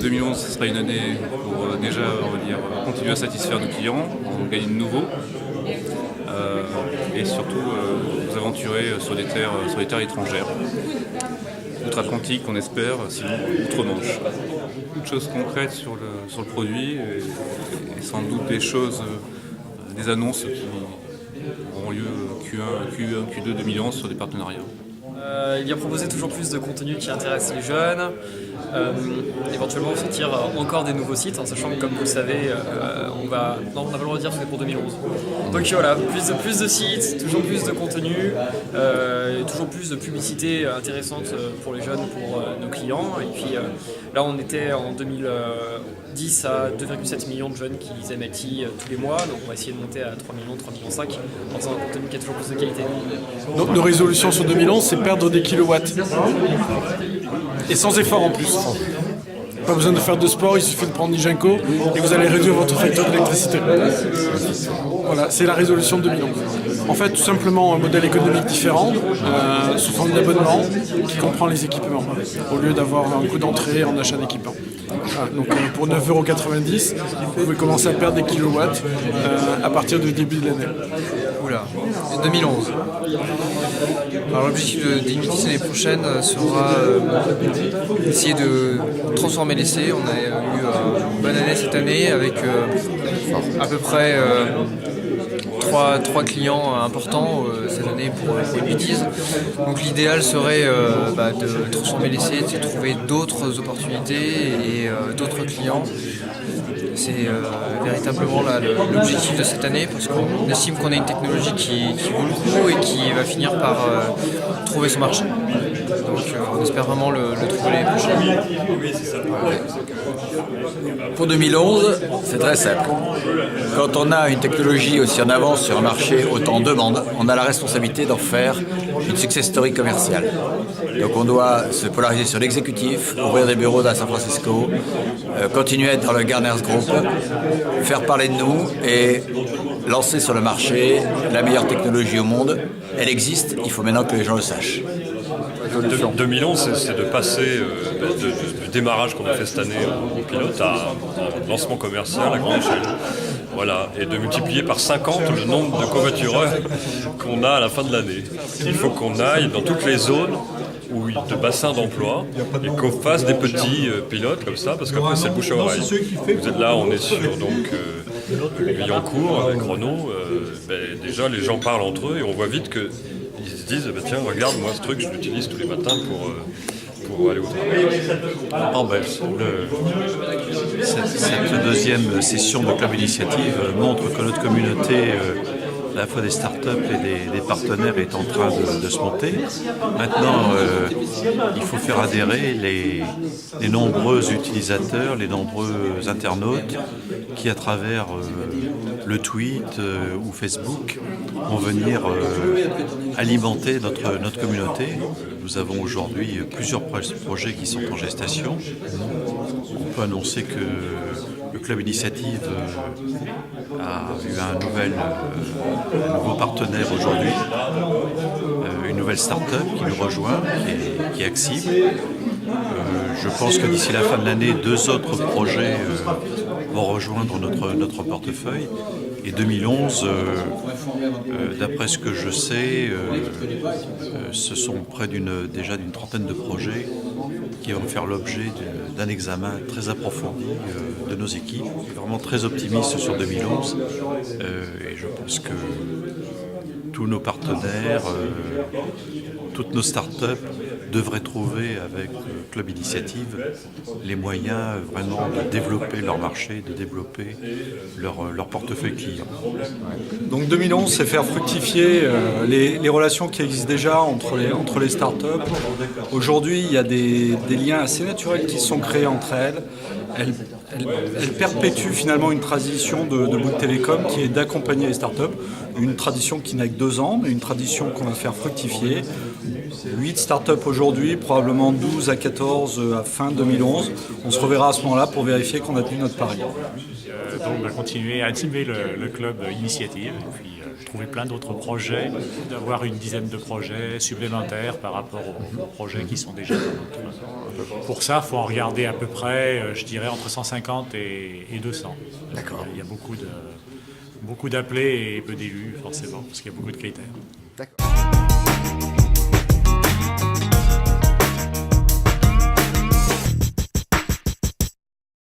2011, ce sera une année pour déjà, on va dire, continuer à satisfaire nos clients, en gagner de nouveaux, et surtout nous aventurer sur les terres étrangères, outre-Atlantique, on espère, sinon outre-Manche. Beaucoup de choses concrètes sur le produit et sans doute des annonces qui auront lieu Q1, Q2 2011 sur des partenariats. Il vient proposer toujours plus de contenu qui intéresse les jeunes, éventuellement sortir encore des nouveaux sites, en sachant que comme vous le savez, on n'a pas le droit de dire que c'est pour 2011. Donc voilà, plus de sites, toujours plus de contenu, toujours plus de publicité intéressante pour les jeunes, pour nos clients. Et puis là on était en 2010 à 2,7 millions de jeunes qui lisaient MLT tous les mois, donc on va essayer de monter à 3 millions, 3,5 millions en faisant un contenu qui a toujours plus de qualité. Donc nos résolutions sur 2011, c'est perdre des kilowatts. Et sans effort en plus. Pas besoin de faire de sport, il suffit de prendre Nijenko et vous allez réduire votre facture d'électricité. Voilà, c'est la résolution de 2011. En fait, tout simplement un modèle économique différent, sous forme d'abonnement, qui comprend les équipements, au lieu d'avoir un coût d'entrée en achat d'équipement. Voilà, donc pour 9,90 €, vous pouvez commencer à perdre des kilowatts à partir du début de l'année. Oula, 2011. Alors l'objectif de Dimity l'année prochaine sera d'essayer de transformer l'essai. On a eu une bonne année cette année avec à peu près 3 clients importants cette année pour Dimity. Donc l'idéal serait de transformer l'essai, de trouver d'autres opportunités et d'autres clients. C'est véritablement l'objectif de cette année parce qu'on estime qu'on a une technologie qui vaut le coup et qui va finir par trouver son marché. Donc on espère vraiment le trouver l'année prochaine. Pour 2011, c'est très simple. Quand on a une technologie aussi en avance sur un marché autant en demande, on a la responsabilité d'en faire une success story commerciale. Donc on doit se polariser sur l'exécutif, ouvrir des bureaux à San Francisco, continuer à être dans le Gartner's Group, faire parler de nous et lancer sur le marché la meilleure technologie au monde. Elle existe, il faut maintenant que les gens le sachent. 2011, c'est de passer du démarrage qu'on a fait cette année en pilote à un lancement commercial à grande échelle. Voilà, et de multiplier par 50 le nombre de covoitureurs qu'on a à la fin de l'année. Il faut qu'on aille dans toutes les zones de bassins d'emploi et qu'on fasse des petits pilotes comme ça, parce qu'après c'est le bouche à oreille. Vous êtes là, on est sur Billancourt, avec Renault, déjà les gens parlent entre eux et on voit vite que ils se disent tiens regarde moi ce truc je l'utilise tous les matins pour aller au travail. Cette deuxième session de Club Initiative montre que notre communauté, à la fois des startups et des partenaires, est en train de se monter. Maintenant, il faut faire adhérer les nombreux utilisateurs, les nombreux internautes qui, à travers le tweet ou Facebook, vont venir alimenter notre communauté. Nous avons aujourd'hui plusieurs projets qui sont en gestation. On peut annoncer que le Club Initiative a eu un nouveau partenaire aujourd'hui, une nouvelle start-up qui nous rejoint, qui est Axib. Je pense que d'ici la fin de l'année, 2 autres projets vont rejoindre notre portefeuille. Et 2011, d'après ce que je sais, ce sont déjà d'une trentaine de projets qui vont faire l'objet d'un examen très approfondi de nos équipes. Je suis vraiment très optimiste sur 2011 et je pense que tous nos partenaires, toutes nos startups devraient trouver avec Club Initiative les moyens vraiment de développer leur marché, de développer leur portefeuille client. Donc 2011, c'est faire fructifier les relations qui existent déjà entre les startups. Aujourd'hui, il y a des liens assez naturels qui sont créés entre elles. Elle perpétue finalement une tradition de Bouygues Télécom qui est d'accompagner les startups. Une tradition qui n'a que 2 ans, mais une tradition qu'on va faire fructifier. 8 startups aujourd'hui, probablement 12 à 14 à fin 2011. On se reverra à ce moment-là pour vérifier qu'on a tenu notre pari. Donc on va continuer à animer le club Initiative et puis trouver plein d'autres projets, d'avoir une dizaine de projets supplémentaires par rapport aux projets qui sont déjà là. Pour ça, il faut en regarder à peu près, je dirais, entre 150 et 200. D'accord. Il y a beaucoup d'appelés et peu d'élus, forcément, parce qu'il y a beaucoup de critères. D'accord.